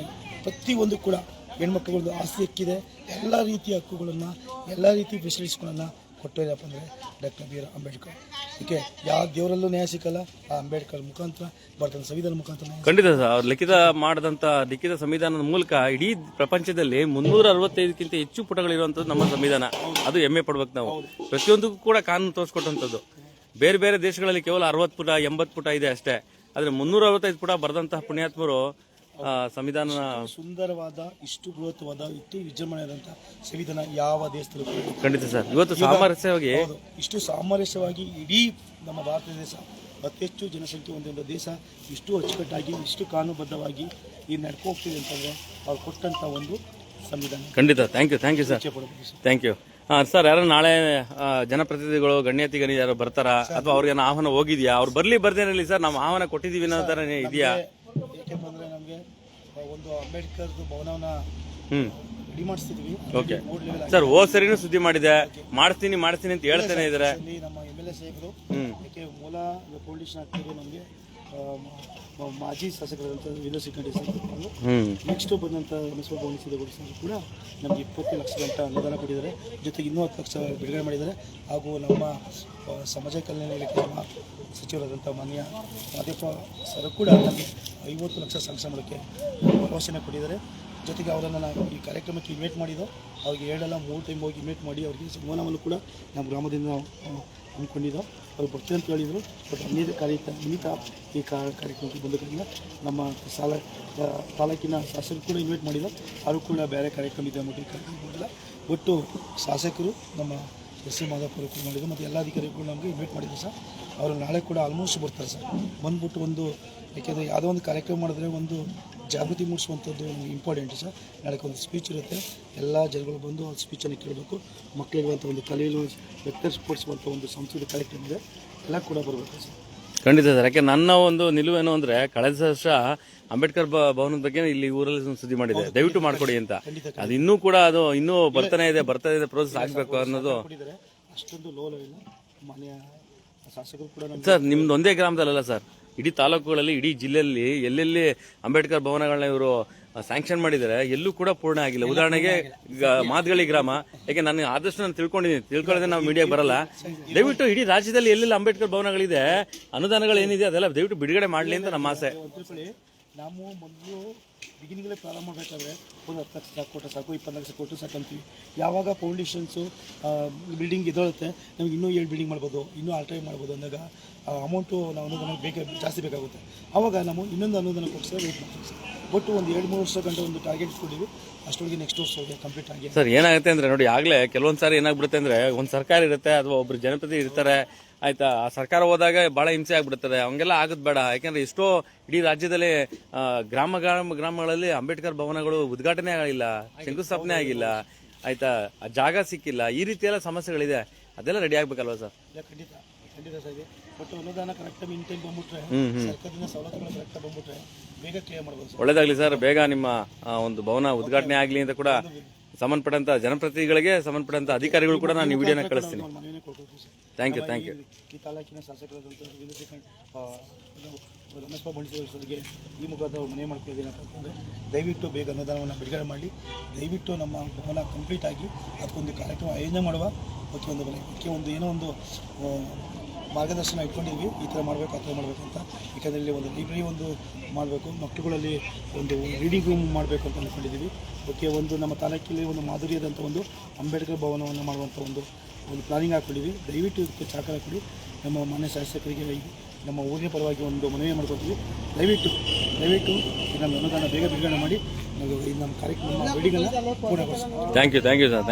ಪ್ರತಿಯೊಂದು ಕೂಡ ಹೆಣ್ಮಕ್ಳುಗಳದ್ದು ಆಸ್ತಿ ಹಕ್ಕಿದೆ. ಎಲ್ಲ ರೀತಿಯ ಹಕ್ಕುಗಳನ್ನು, ಎಲ್ಲ ರೀತಿ ಫೆಸಿಲಿಟೀಸ್ಗಳನ್ನು ಕೊಟ್ಟಿದ್ದಪ್ಪ ಅಂದರೆ ಡಾಕ್ಟರ್ ಬಿ ಆರ್ ಅಂಬೇಡ್ಕರ್. ಇದಕ್ಕೆ ಯಾವ ದೇವರಲ್ಲೂ ನ್ಯಾಯ ಸಿಕ್ಕಲ್ಲ, ಆ ಅಂಬೇಡ್ಕರ್ ಮುಖಾಂತರ ಬರ್ತದೆ, ಸಂವಿಧಾನ ಮುಖಾಂತರ. ಖಂಡಿತ ಸರ್. ಅವ್ರು ಲಿಖಿತ ಸಂವಿಧಾನದ ಮೂಲಕ ಇಡೀ ಪ್ರಪಂಚದಲ್ಲಿ 365ಕ್ಕಿಂತ ಹೆಚ್ಚು ಪುಟಗಳಿರುವಂಥದ್ದು ನಮ್ಮ ಸಂವಿಧಾನ. ಅದು ಹೆಮ್ಮೆ ಪಡ್ಬೇಕು ನಾವು. ಪ್ರತಿಯೊಂದಕ್ಕೂ ಕೂಡ ಕಾನೂನು ತೋರಿಸ್ಕೊಟ್ಟಂಥದ್ದು. ಬೇರೆ ಬೇರೆ ದೇಶಗಳಲ್ಲಿ ಕೇವಲ 60 ಪುಟ 80 ಪುಟ ಇದೆ ಅಷ್ಟೇ. ಆದರೆ 365 ಪುಟ ಬರೆದಂತಹ ಪುಣ್ಯಾತ್ಮರು ಸಂವಿಧಾನ ಸುಂದರವಾದ, ಇಷ್ಟು ಬೃಹತ್ವಾದ, ಇಷ್ಟು ವಿಜೃಂಭಣೆಯಾದಂಥ ಸಂವಿಧಾನ ಯಾವ ದೇಶದಲ್ಲೂ. ಖಂಡಿತ ಸರ್. ಇವತ್ತು ಸಾಮರಸ್ಯವಾಗಿ, ಇಷ್ಟು ಸಾಮರಸ್ಯವಾಗಿ ಇಡೀ ನಮ್ಮ ಭಾರತ ದೇಶ ಅತಿ ಹೆಚ್ಚು ಜನಸಂಖ್ಯೆ ಹೊಂದಿರುವ ದೇಶ ಇಷ್ಟು ಅಚ್ಚುಕಟ್ಟಾಗಿ, ಇಷ್ಟು ಕಾನೂನುಬದ್ಧವಾಗಿ ಈ ನಡ್ಕೊ ಹೋಗ್ತಿದೆ ಅಂತಂದರೆ ಅವ್ರು ಕೊಟ್ಟಂಥ ಒಂದು ಸಂವಿಧಾನ. ಖಂಡಿತ. Thank you sir. Thank you. Sir, ಯಾರು ನಾಳೆ ಜನಪ್ರತಿನಿಧಿಗಳು, ಗಣ್ಯಾತಿಗಣಿ ಯಾರು ಬರ್ತಾರಾ, ಅಥವಾ ಅವ್ರಿಗೆ ಆಹ್ವಾನ ಹೋಗಿದ್ಯಾ? ಅವ್ರು ಬರ್ದೇನಿರಲಿ ಸರ್, ನಾವು ಆಹ್ವಾನ ಕೊಟ್ಟಿದ್ದೀವಿ ಅನ್ನೋ ಥರ ಇದೆಯಾ? ಏಕೆಂದ್ರೆ ನಮಗೆ ಒಂದು ಅಂಬೇಡ್ಕರ್ ಭವನವನ್ನ ರೆಡಿ ಮಾಡಿಸ್ತಿದ್ವಿ. Okay sir. ಹೋದ್ ಸರಿನೂ ಸುದ್ದಿ ಮಾಡಿದೆ, ಮಾಡಿಸ್ತೀನಿ ಅಂತ ಹೇಳ್ತಾನೆ ಇದ್ದಾರೆ ನಮ್ಮ MLA ಸಾಹೇಬರು. ಯಾಕೆ ಮೂಲ ಪೊಲಿಟಿಷನ್ ಆಗ್ತಿದ್ರು ನಮಗೆ ಮಾಜಿ ಶಾಸಕರಾದಂಥ ವಿನೋದ್ ಸಿಕ್ಕಂಡಿ ಸರ್. ನೆಕ್ಸ್ಟ್ ಬಂದಂಥ ರಮೇಶ್ ಭವನಿಸಿದವರು ಸರ್ ಕೂಡ ನಮಗೆ 20 ಲಕ್ಷ ಗಂಟ ಅನುದಾನ ಕೊಟ್ಟಿದ್ದಾರೆ. ಜೊತೆಗೆ ಇನ್ನೂ 10 ಲಕ್ಷ ಬಿಡುಗಡೆ ಮಾಡಿದ್ದಾರೆ. ಹಾಗೂ ನಮ್ಮ ಸಮಾಜ ಕಲ್ಯಾಣ ಇಲಾಖೆ ಸಚಿವರಾದಂಥ ಮಾನ್ಯ ಮಾದೇಪ್ಪ ಸರ್ ಕೂಡ ನಮಗೆ 50 ಲಕ್ಷ ಸಂಕ್ಷೇಮ ಮಾಡೋಕ್ಕೆ ಭರವಸೆಯನ್ನು ಕೊಟ್ಟಿದ್ದಾರೆ. ಜೊತೆಗೆ ಅವರನ್ನು ನಾವು ಈ ಕಾರ್ಯಕ್ರಮಕ್ಕೆ ಇನ್ವೈಟ್ ಮಾಡಿದ್ದು ಅವ್ರಿಗೆ 2-3 ಟೈಮ್ ಹೋಗಿ ಇನ್ವೈಟ್ ಮಾಡಿ ಅವರಿಗೆ ಸನ್ಮಾನವನ್ನು ಕೂಡ ನಮ್ಮ ಗ್ರಾಮದಿಂದ ನಾವು ಹಮ್ಮಿಕೊಂಡಿದ್ದೋ. ಅವ್ರು ಬರ್ತೀವಿ ಅಂತ ಹೇಳಿದರು. ಬಟ್ ಅನೇಕ ನಿಮಿತ್ತ ಈ ಕಾರ್ಯಕ್ರಮಕ್ಕೆ ಬಂದದ್ದರಿಂದ ನಮ್ಮ ತಾಲೂಕಿನ ಶಾಸಕರು ಕೂಡ ಇನ್ವೈಟ್ ಮಾಡಿದ್ದು. ಅವರು ಕೂಡ ಬೇರೆ ಕಾರ್ಯಕ್ರಮ ಇದೆ ಅಂದ್ಬಿಟ್ಟು ಈ ಕಾರ್ಯಕ್ರಮ ಬಂದಿಲ್ಲ. ಒಟ್ಟು ಶಾಸಕರು ನಮ್ಮ ಎಸ್ ಸಿ ಮಾಧವಪುರ ಕೂಡ ಮಾಡಿದ್ರು ಮತ್ತು ಎಲ್ಲ ಅಧಿಕಾರಿಗಳು ನಮಗೆ ಇನ್ವೈಟ್ ಮಾಡಿದ್ರು ಸರ್. ಅವರು ನಾಳೆ ಕೂಡ ಆಲ್ಮೋಸ್ಟ್ ಬರ್ತಾರೆ ಸರ್. ಬಂದ್ಬಿಟ್ಟು ಒಂದು ಯಾಕೆಂದರೆ ಯಾವುದೋ ಒಂದು ಕಾರ್ಯಕ್ರಮ ಮಾಡಿದ್ರೆ ಒಂದು ಜಾಗೃತಿ ಮೂಡಿಸುವಂಥದ್ದು ನಮಗೆ ಇಂಪಾರ್ಟೆಂಟ್ ಸರ್. ನಾಳೆ ಒಂದು ಸ್ಪೀಚ್ ಇರುತ್ತೆ, ಎಲ್ಲ ಜನಗಳು ಬಂದು ಆ ಸ್ಪೀಚನ್ನು ಕೇಳಬೇಕು. ಮಕ್ಕಳಿರುವಂಥ ಒಂದು ಕಲೆಯನ್ನು ವ್ಯಕ್ತಪಡಿಸುವಂಥ ಒಂದು ಸಾಂಸ್ಕೃತಿಕ ಕಾರ್ಯಕ್ರಮ ಇದೆ, ಎಲ್ಲ ಕೂಡ ಬರಬೇಕು ಸರ್. ಖಂಡಿತ ಸರ್. ಯಾಕೆ ನನ್ನ ಒಂದು ನಿಲುವೇನು ಅಂದ್ರೆ ಕಳೆದ ವರ್ಷ ಅಂಬೇಡ್ಕರ್ ಭವನದ ಬಗ್ಗೆ ಇಲ್ಲಿ ಊರಲ್ಲಿ ಒಂದು ಸುದ್ದಿ ಮಾಡಿದೆ, ದಯವಿಟ್ಟು ಮಾಡ್ಕೊಡಿ ಅಂತ. ಅದು ಇನ್ನೂ ಕೂಡ ಅದು ಇನ್ನೂ ಬರ್ತಾನೆ ಇದೆ ಪ್ರೋಸೆಸ್ ಆಗ್ಬೇಕು ಅನ್ನೋದು. ಅಷ್ಟೊಂದು ಲೋ ಲೆವೆಲ್ ಮಾನ್ಯ ಶಾಸಕರು ಕೂಡ ಸರ್ ನಿಮ್ದು ಒಂದೇ ಗ್ರಾಮದಲ್ಲ ಸರ್, ಇಡೀ ತಾಲೂಕುಗಳಲ್ಲಿ ಇಡೀ ಜಿಲ್ಲೆಯಲ್ಲಿ ಎಲ್ಲೆಲ್ಲಿ ಅಂಬೇಡ್ಕರ್ ಭವನಗಳನ್ನ ಇವರು ಸ್ಯಾಂಕ್ಷನ್ ಮಾಡಿದ್ದಾರೆ ಎಲ್ಲೂ ಕೂಡ ಪೂರ್ಣ ಆಗಿಲ್ಲ. ಉದಾಹರಣೆಗೆ ಮಾದಗಳಿ ಗ್ರಾಮ, ಯಾಕೆ ನಾನು ಆದಷ್ಟು ನಾನು ತಿಳ್ಕೊಳ್ಳೋದೇ ನಾವು ಮೀಡಿಯಾಗೆ ಬರಲ್ಲ. ದಯವಿಟ್ಟು ಇಡೀ ರಾಜ್ಯದಲ್ಲಿ ಎಲ್ಲೆಲ್ಲಿ ಅಂಬೇಡ್ಕರ್ ಭವನಗಳಿದೆ, ಅನುದಾನಗಳು ಏನಿದೆ ಅದೆಲ್ಲ ದಯವಿಟ್ಟು ಬಿಡುಗಡೆ ಮಾಡಲಿ ಅಂತ ನಮ್ಮ ಆಸೆ. ನಾವು ಮೊದಲು ಬಿಗಿನಿಂಗಲ್ಲೇ ಪ್ರಾರಂಭ ಮಾಡಬೇಕಾದ್ರೆ ಒಂದು 10 ಲಕ್ಷ ಕೊಟ್ಟರೆ ಸಾಕು, 20 ಲಕ್ಷ ಕೊಟ್ಟರು ಸಾಕು ಅಂತೀವಿ. ಯಾವಾಗ ಫೌಂಡೇಶನ್ಸು ಬಿಲ್ಡಿಂಗ್ ಎದ್ದೇಳುತ್ತೆ, ನಮ್ಗೆ ಇನ್ನೂ 7 ಬಿಲ್ಡಿಂಗ್ ಮಾಡ್ಬೋದು, ಇನ್ನೂ ಆಲ್ಟ್ರೇಟ್ ಮಾಡ್ಬೋದು ಅಂದಾಗ ಅಮೌಂಟು ನಾವು ನಮಗೆ ಜಾಸ್ತಿ ಬೇಕಾಗುತ್ತೆ. ಆವಾಗ ನಾವು ಇನ್ನೊಂದು ಅನುದಾನ ಕೊಡಿಸಿದ್ರೆ ವೇಟ್ ಮಾಡ್ತೀವಿ ಸರ್. ಒಟ್ಟು ಒಂದು 2-3 ವರ್ಷ ಗಂಟೆ ಒಂದು ಟಾರ್ಗೆಟ್ ಕೊಟ್ಟಿವಿ. ಅಷ್ಟೊಳಗೆ ನೆಕ್ಸ್ಟ್ ವರ್ಷ ಕಂಪ್ಲೀಟ್ ಆಗಿ ಸರ್ ಏನಾಗುತ್ತೆ ಅಂದ್ರೆ ನೋಡಿ, ಆಗಲೇ ಕೆಲವೊಂದು ಸಾರಿ ಏನಾಗ್ಬಿಡುತ್ತೆ ಅಂದ್ರೆ ಒಂದು ಸರ್ಕಾರ ಇರುತ್ತೆ ಅಥವಾ ಒಬ್ರು ಜನಪ್ರತಿನಿಧಿ ಇರ್ತಾರೆ, ಆಯ್ತಾ, ಆ ಸರ್ಕಾರ ಹೋದಾಗ ಬಹಳ ಹಿಂಸೆ ಆಗ್ಬಿಡುತ್ತದೆ. ಹಂಗೆಲ್ಲ ಆಗೋದು ಬೇಡ. ಯಾಕಂದ್ರೆ ಎಷ್ಟೋ ಇಡೀ ರಾಜ್ಯದಲ್ಲಿ ಗ್ರಾಮಗಳಲ್ಲಿ ಅಂಬೇಡ್ಕರ್ ಭವನಗಳು ಉದ್ಘಾಟನೆ ಆಗಿಲ್ಲ, ಶಂಕುಸ್ಥಾಪನೆ ಆಗಿಲ್ಲ, ಆಯ್ತಾ, ಜಾಗ ಸಿಕ್ಕಿಲ್ಲ, ಈ ರೀತಿ ಎಲ್ಲ ಸಮಸ್ಯೆಗಳಿದೆ. ಅದೆಲ್ಲ ರೆಡಿ ಆಗ್ಬೇಕಲ್ವಾ ಸರ್? ಖಂಡಿತ ಸರ್. ಬಟ್ ಅನುದಾನ ಕರೆಕ್ಟಾಗಿ ಇನ್ ಟೈಮ್ ಬಂದ್ಬಿಟ್ರೆ, ಸರ್ಕಾರದಿಂದ ಸವಲತ್ತುಗಳು ಕರೆಕ್ಟಾಗಿ ಬಂದ್ಬಿಟ್ರೆ ಬೇಗ ಕ್ಲಿಯರ್ ಮಾಡ್ಬೋದು ಸರ್. ಒಳ್ಳೇದಾಗ್ಲಿ ಸರ್. ಬೇಗ ನಿಮ್ಮ ಒಂದು ಭವನ ಉದ್ಘಾಟನೆ ಆಗ್ಲಿ ಅಂತ ಕೂಡ ಸಂಬಂಧಪಟ್ಟಂತ ಜನಪ್ರತಿನಿಧಿಗಳಿಗೆ ಸಂಬಂಧಪಟ್ಟಂತ ಅಧಿಕಾರಿಗಳು ಕೂಡ ನಾನು ಈ ವಿಡಿಯೋನ ಕಳಿಸ್ತೀನಿ. Thank you. ಈ ತಾಲೂಕಿನ ಶಾಸಕರಾದಂಥ ರಮೇಶ್ ಬಂಡಿಸೋರಿಗೆ ಈ ಮುಖಾಂತರ ಮನವಿ ಮಾಡ್ಕೊಳ್ಳೋದೇನಪ್ಪ ಅಂತಂದರೆ, ದಯವಿಟ್ಟು ಬೇಗ ಅನುದಾನವನ್ನು ಬಿಡುಗಡೆ ಮಾಡಿ, ದಯವಿಟ್ಟು ನಮ್ಮ ಭವನ ಕಂಪ್ಲೀಟ್ ಆಗಿ ಅದಕ್ಕೊಂದು ಕಾರ್ಯಕ್ರಮ ಆಯೋಜನೆ ಮಾಡುವ. ಅದಕ್ಕೆ ಒಂದು ಏನೋ ಒಂದು ಮಾರ್ಗದರ್ಶನ ಇಟ್ಕೊಂಡಿದ್ವಿ, ಈ ಥರ ಮಾಡಬೇಕು ಆ ಥರ ಮಾಡಬೇಕು ಅಂತ. ಯಾಕಂದರೆ ಇಲ್ಲಿ ಒಂದು ಲೈಬ್ರರಿ ಒಂದು ಮಾಡಬೇಕು, ಮಕ್ಕಳುಗಳಲ್ಲಿ ಒಂದು ರೀಡಿಂಗ್ ರೂಮ್ ಮಾಡಬೇಕು ಅಂತ ಅಂದ್ಕೊಂಡಿದ್ದೀವಿ. ಓಕೆ, ಒಂದು ನಮ್ಮ ತಾಲೂಕಲ್ಲಿ ಒಂದು ಮಾದರಿಯಾದಂಥ ಒಂದು ಅಂಬೇಡ್ಕರ್ ಭವನವನ್ನು ಮಾಡುವಂಥ ಒಂದು ಪ್ಲಾನಿಂಗ್ ಹಾಕ್ಕೊಂಡಿದ್ವಿ. ದಯವಿಟ್ಟು ಇದಕ್ಕೆ ಸಹಕಾರ ಕೊಡಿ. ನಮ್ಮ ಮಾನ್ಯ ಶಾಸಕರಿಗೆ ನಮ್ಮ ಊರಿನ ಪರವಾಗಿ ಒಂದು ಮನವಿ ಮಾಡ್ಕೊತೀವಿ. ದಯವಿಟ್ಟು ನಮ್ಮ ಅನುದಾನ ಬೇಗ ಬಿಡುಗಡೆ ಮಾಡಿ ನಮ್ಮ ಕಾರ್ಯಕ್ರಮ ಬಿಲ್ಡಿಂಗನ್ನು ಪೂರ್ಣಗೊಳಿಸ್ತೀವಿ. Thank you sir.